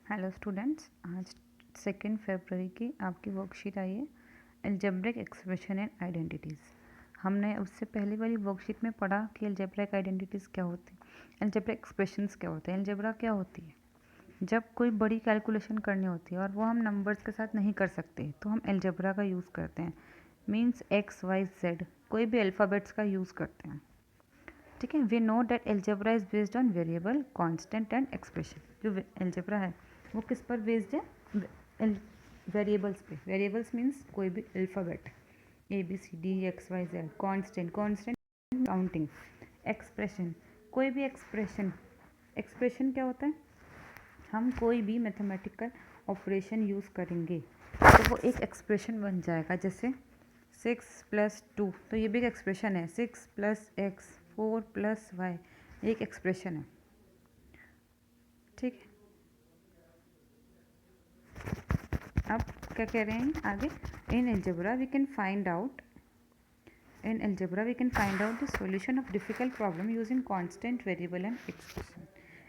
Hello students, आज 2 फरवरी की आपकी वर्कशीट आई है अलजेब्रिक एक्सप्रेशन एंड आइडेंटिटीज़। हमने उससे पहले वाली वर्कशीट में पढ़ा कि अलजेब्रिक आइडेंटिटीज़ क्या होती है, अलजेब्रिक एक्सप्रेशंस क्या होते हैं। अलजेब्रा क्या होती है? जब कोई बड़ी कैलकुलेशन करनी होती है और वो हम नंबर्स के साथ नहीं कर सकते तो हम अलजेब्रा का यूज़ करते हैं। मीन्स एक्स वाई जेड कोई भी अल्फ़ाबेट्स का यूज़ करते हैं। ठीक है, we know that algebra is based on variable, constant and expression. जो अलजेब्रा है वो किस पर बेस्ड है? वेरिएबल्स पे। वेरिएबल्स मीन्स कोई भी alphabet a b c d x y z. Constant counting. Expression कोई भी एक्सप्रेशन। एक्सप्रेशन क्या होता है? हम कोई भी मैथमेटिकल ऑपरेशन यूज़ करेंगे तो वो एक एक्सप्रेशन बन जाएगा। जैसे 6+2, तो ये भी एक एक्सप्रेशन है। 6+x 4+y एक एक्सप्रेशन है। ठीक है, अब क्या कह रहे हैं आगे? In algebra we can find out the solution of difficult problem using constant, variable and expression.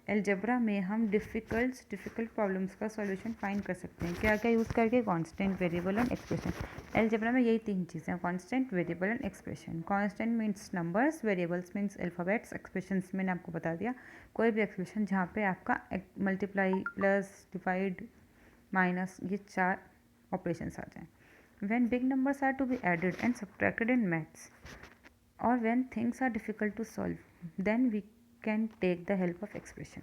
Algebra में हम डिफ़िकल्ट प्रॉब्लम्स का सॉल्यूशन फाइंड कर सकते हैं। क्या क्या यूज़ करके? Constant, variable and expression. Algebra में यही 3 चीज़ें हैं: constant, variable and expression. Constant means numbers, variables means alphabets, expressions मैंने आपको बता दिया कोई भी एक्सप्रेशन जहाँ पे आपका मल्टीप्लाई, प्लस, डिवाइड, माइनस ये 4 ऑपरेशंस आ जाएँ। When big numbers are to be added and subtracted in maths, or when things are difficult to solve, then we can take the help of expression.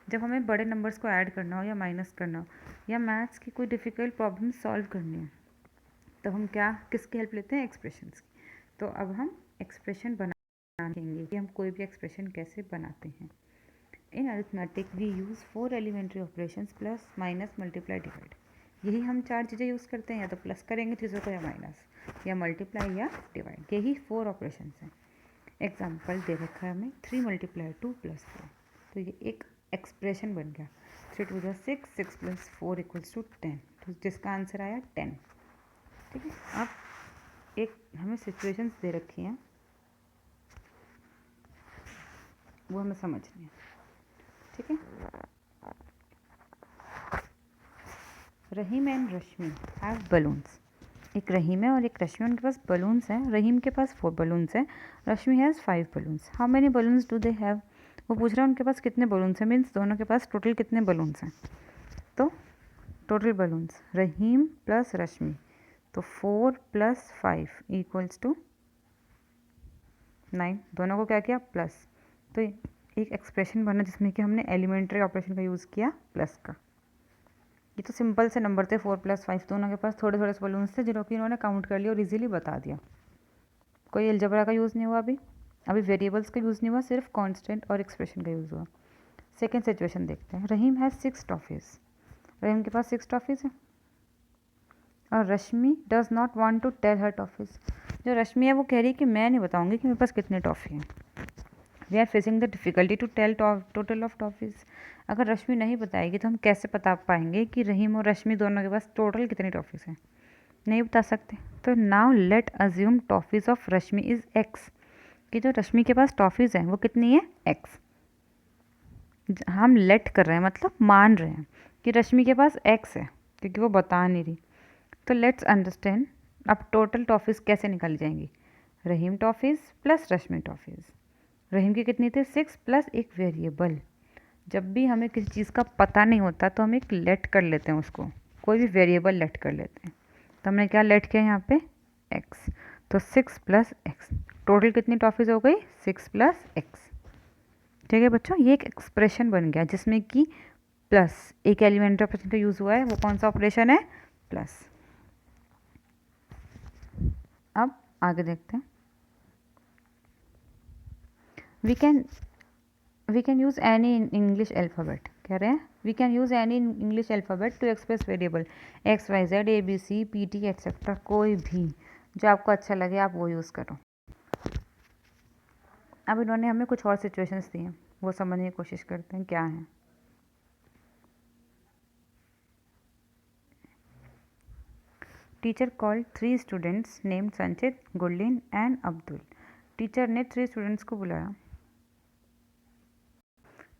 जब हमें बड़े numbers को add करना हो या minus करना हो या मैथ्स की कोई डिफ़िकल्ट प्रॉब्लम सॉल्व करनी है तो हम किसकी हेल्प लेते हैं? एक्सप्रेशंस की। तो अब हम एक्सप्रेशन बनाएंगे कि हम कोई भी एक्सप्रेशन कैसे बनाते हैं। In arithmetic we use 4 elementary operations: plus, minus, multiply, divide. यही हम 4 चीज़ें यूज़ करते हैं, या तो प्लस करेंगे चीज़ों को, या माइनस, या मल्टीप्लाई, या डिवाइड। यही 4 ऑपरेशंस हैं। एग्जाम्पल दे रखा है हमें 3 × 2 + 4, तो ये एक एक्सप्रेशन बन गया। 3 × 2 = 6, 6 + 4 = 10, तो जिसका आंसर आया 10। ठीक है, अब एक हमें सिचुएशंस दे रखी हैं, वो हमें समझनी है। ठीक है, रहीम एंड रश्मि हैव बलून्स। एक रहीम है और एक रश्मि, उनके पास बलून्स हैं। रहीम के पास 4 बलून्स हैं, Rashmi has 5 balloons. How many balloons do they have? वो पूछ रहा है उनके पास कितने बलून्स हैं, मीन्स दोनों के पास टोटल कितने बलून्स हैं। तो टोटल बलून्स रहीम प्लस रश्मि, तो 4 + 5 = 9। दोनों को क्या किया? प्लस। तो एक एक्सप्रेशन बना जिसमें कि हमने एलिमेंट्री ऑपरेशन का यूज़ किया, प्लस का। ये तो सिंपल से नंबर थे। 4 + 5, दोनों के पास थोड़े थोड़े बलून्स थे जिन्हों की इन्होंने काउंट कर लिया और इजीली बता दिया। कोई अलजेब्रा का यूज़ नहीं हुआ अभी वेरिएबल्स का यूज़ नहीं हुआ, सिर्फ कांस्टेंट और एक्सप्रेशन का यूज़ हुआ। सेकेंड सिचुएशन देखते हैं। रहीम हैज़ 6 टॉफ़ीज़। रहीम के पास 6 टॉफ़ीज़ हैं और Rashmi does not want to tell her toffees. जो रश्मि है वो कह रही है कि मैं नहीं बताऊंगी कि मेरे पास कितने टॉफ़ी हैं। We are facing the difficulty to tell total of toffees. अगर रश्मि नहीं बताएगी तो हम कैसे बता पाएंगे कि रहीम और रश्मि दोनों के पास टोटल कितनी टॉफ़ीज़ हैं? नहीं बता सकते। तो now let assume toffees of Rashmi is x, कि जो रश्मि के पास टॉफ़ीज़ हैं वो कितनी है? एक्स। हम लेट कर रहे हैं, मतलब मान रहे हैं कि रश्मि के पास एक्स है क्योंकि वो बता नहीं रही। तो लेट्स अंडरस्टैंड अब टोटल टॉफ़ीज़ कैसे निकाली जाएंगी। रहीम टॉफ़ीज़ प्लस रश्मि टॉफ़ीज़। रहीम की कितनी थी? 6 प्लस एक वेरिएबल। जब भी हमें किसी चीज़ का पता नहीं होता तो हम एक लेट कर लेते हैं, उसको कोई भी वेरिएबल लेट कर लेते हैं। तो हमने क्या लेट किया यहाँ पे? एक्स। तो 6 + x, टोटल कितनी टॉफ़ीज़ हो गई? 6 + x। ठीक है बच्चों, ये एक एक्सप्रेशन बन गया जिसमें कि प्लस एक एलिमेंट्री ऑपरेशन का यूज़ हुआ है। वो कौन सा ऑपरेशन है? प्लस। अब आगे देखते हैं। We can use any English alphabet. कह रहे हैं we can use any English alphabet to express variable x y z a b c p t etcetera. कोई भी जो आपको अच्छा लगे आप वो यूज़ करो। अब इन्होंने हमें कुछ और सिचुएशंस दी हैं, वो समझने की कोशिश करते हैं क्या है। टीचर कॉल्ड 3 स्टूडेंट्स नेम्ड संचित, गुरलीन एंड अब्दुल। टीचर ने 3 स्टूडेंट्स को बुलाया।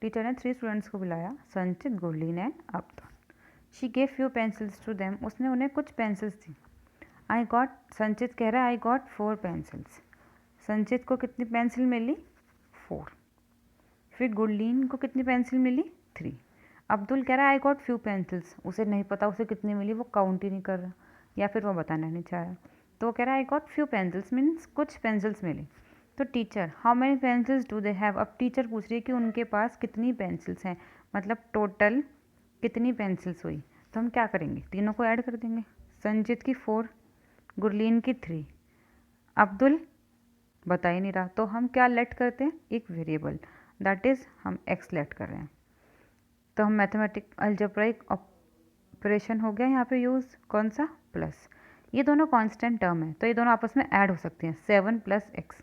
टीचर ने 3 स्टूडेंट्स को बुलाया, Sanchit, Gurleen and Abdul. She gave few pencils to them, उसने उन्हें कुछ पेंसिल्स दी। आई गॉट, संचित कह रहा है आई गॉट 4 पेंसिल्स, संचित को कितनी पेंसिल मिली 4। फिर गुरलीन को कितनी पेंसिल मिली 3। अब्दुल कह रहा है आई गॉट फ्यू पेंसिल्स, उसे नहीं पता उसे कितनी मिली, वो काउंट ही नहीं कर रहा या फिर वो बताना नहीं चाह रहा, तो वो कह रहा है I got few pencils means कुछ पेंसिल्स मिली। तो teacher how many pencils do they have, अब टीचर पूछ रही है कि उनके पास कितनी पेंसिल्स हैं, मतलब टोटल कितनी पेंसिल्स हुई। तो हम क्या करेंगे, तीनों को ऐड कर देंगे। संजित की 4, गुरलीन की 3, अब्दुल बता ही नहीं रहा, तो हम क्या लेट करते हैं, एक वेरिएबल, दैट इज़ हम एक्स लेट कर रहे हैं। तो हम मैथमेटिक अलजेब्राइक ऑपरेशन हो गया यहाँ पे यूज़, कौन सा, प्लस। ये दोनों कांस्टेंट टर्म है तो ये दोनों आपस में ऐड हो सकते हैं, 7 + x।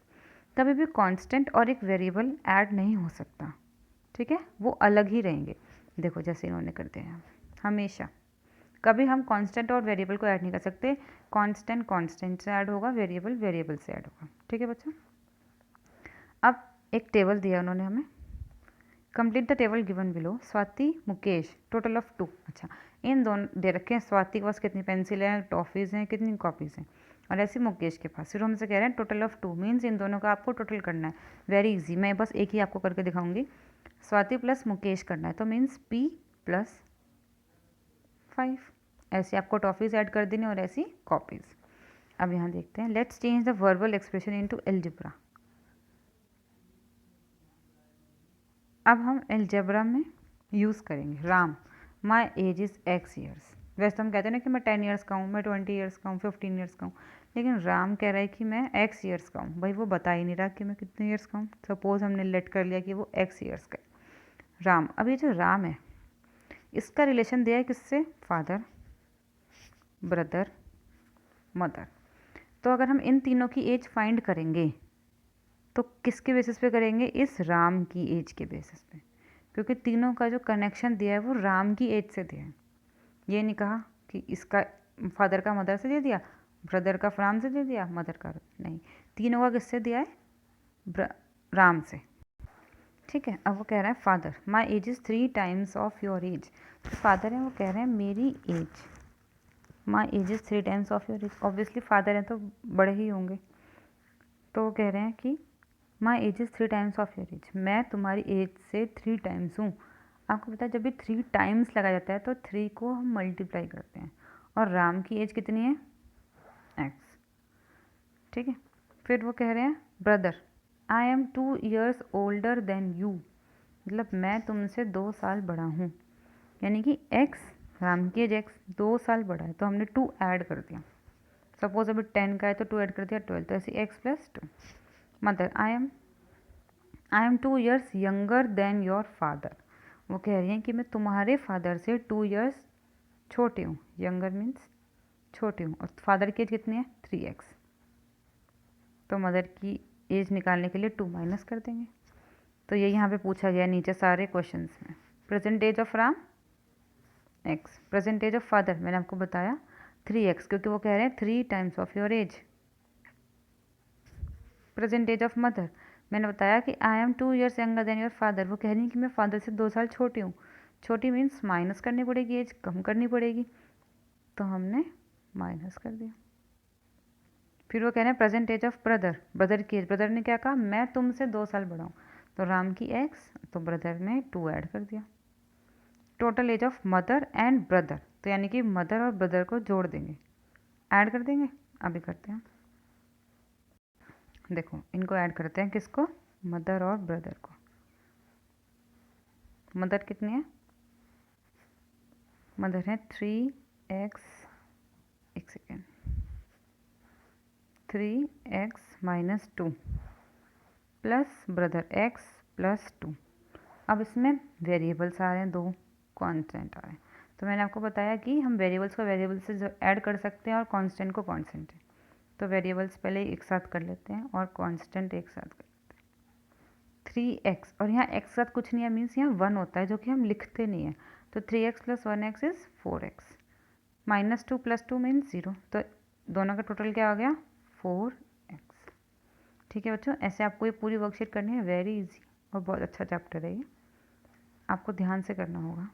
कभी भी कांस्टेंट और एक वेरिएबल ऐड नहीं हो सकता, ठीक है, वो अलग ही रहेंगे। देखो जैसे इन्होंने कर दिया है, हमेशा कभी हम कांस्टेंट और वेरिएबल को ऐड नहीं कर सकते, कांस्टेंट कांस्टेंट से ऐड होगा, वेरिएबल वेरिएबल से ऐड होगा, ठीक है बच्चों। अब एक टेबल दिया उन्होंने हमें, complete the table given below, Swati Mukesh total of 2। अच्छा, इन दोनों दे रखे हैं, स्वाति के पास कितनी पेंसिल है, टॉफ़ीज़ हैं, कितनी कॉपीज़ हैं, और ऐसे मुकेश के पास। फिर हमसे कह रहे हैं टोटल ऑफ 2 मीन्स इन दोनों का आपको टोटल करना है। वेरी इजी, मैं बस एक ही आपको करके दिखाऊंगी। स्वाति प्लस मुकेश करना है तो मीन्स P + 5, ऐसे आपको टॉफ़ीज़ ऐड कर देनी और ऐसी कॉपीज़। अब यहाँ देखते हैं, let's change the verbal expression into algebra. अब हम अलजेब्रा में यूज़ करेंगे राम, माई एज इज़ x ईयर्स। वैसे तो हम कहते हैं ना कि मैं 10 ईयर्स का हूँ, मैं 20 ईयर्स का हूँ, 15 ईयर्स का हूँ, लेकिन राम कह रहा है कि मैं x ईयर्स का हूँ। भाई वो बता ही नहीं रहा कि मैं कितने ईयर्स का हूँ, सपोज़ हमने लेट कर लिया कि वो x ईयर्स का है। राम, अब ये जो राम है इसका रिलेशन दिया है किससे, फादर, ब्रदर, मदर। तो अगर हम इन तीनों की एज फाइंड करेंगे तो किसके बेसिस पे करेंगे, इस राम की एज के बेसिस पे, क्योंकि तीनों का जो कनेक्शन दिया है वो राम की एज से दिया है। ये नहीं कहा कि इसका फादर का मदर से दे दिया, ब्रदर का राम से दे दिया, मदर का नहीं, तीनों का किससे दिया है, राम से, ठीक है। अब वो कह रहा है father, my age is 3 times of your age. Father है, वो कह रहे हैं मेरी age, my age is 3 times of your age. Obviously father हैं तो बड़े ही होंगे, तो वो कह रहे हैं कि माई age is 3 times of your as, मैं तुम्हारी एज से 3 टाइम्स हूँ। आपको पता है जब भी 3 टाइम्स लगाया जाता है तो 3 को हम मल्टीप्लाई करते हैं, और राम की एज कितनी है, x, ठीक है। फिर वो कह रहे हैं brother, I am 2 years older than you, मतलब मैं तुमसे 2 साल बड़ा हूँ, यानी कि x, राम की एज x 2 साल बड़ा है तो हमने 2 ऐड कर दिया। सपोज अभी 10 का है तो 2 ऐड कर दिया 12, तो ऐसे x + 2। Mother, I am 2 years younger than your father, वो कह रही हैं कि मैं तुम्हारे फादर से 2 ईयर्स छोटी हूँ, यंगर मीन्स छोटी हूँ, और फादर की एज कितनी है 3x, तो मदर की एज निकालने के लिए 2 माइनस कर देंगे। तो ये यहाँ पे पूछा गया नीचे सारे क्वेश्चंस में। Present age of Ram x, present age of father मैंने आपको बताया 3x, क्योंकि वो कह रहे हैं 3 times of your age. Present age of mother मैंने बताया कि I am 2 years younger than your father, वो कह रही है कि मैं फादर से 2 साल छोटी हूँ। छोटी मीन्स माइनस करनी पड़ेगी, एज कम करनी पड़ेगी, तो हमने माइनस कर दिया। फिर वो कह रहे हैं present age of brother, brother की एज, ब्रदर ने क्या कहा, मैं तुमसे 2 साल बड़ा हूँ, तो राम की x, तो ब्रदर ने 2 ऐड कर दिया। Total age of mother and brother, तो यानी कि मदर और ब्रदर को जोड़ देंगे, ऐड कर देंगे, अभी करते हैं। देखो इनको ऐड करते हैं, किसको, मदर और ब्रदर को। मदर कितनी है, मदर है 3x, एक second, 3x - 2 plus brother x + 2। अब इसमें वेरिएबल्स आ रहे हैं, 2 कांस्टेंट आ रहे हैं, तो मैंने आपको बताया कि हम वेरिएबल्स को वेरिएबल से ऐड कर सकते हैं और कांस्टेंट को कांस्टेंट है, तो वेरिएबल्स पहले एक साथ कर लेते हैं और कांस्टेंट एक साथ कर लेते हैं। 3x, और यहाँ x साथ कुछ नहीं है, मीन्स यहाँ 1 होता है जो कि हम लिखते नहीं है, तो 3x + 1x is 4x, -2 + 2 means 0, तो दोनों का टोटल क्या आ गया 4x। ठीक है बच्चों, ऐसे आपको ये पूरी वर्कशीट करनी है, वेरी इजी और बहुत अच्छा चैप्टर है ये, आपको ध्यान से करना होगा।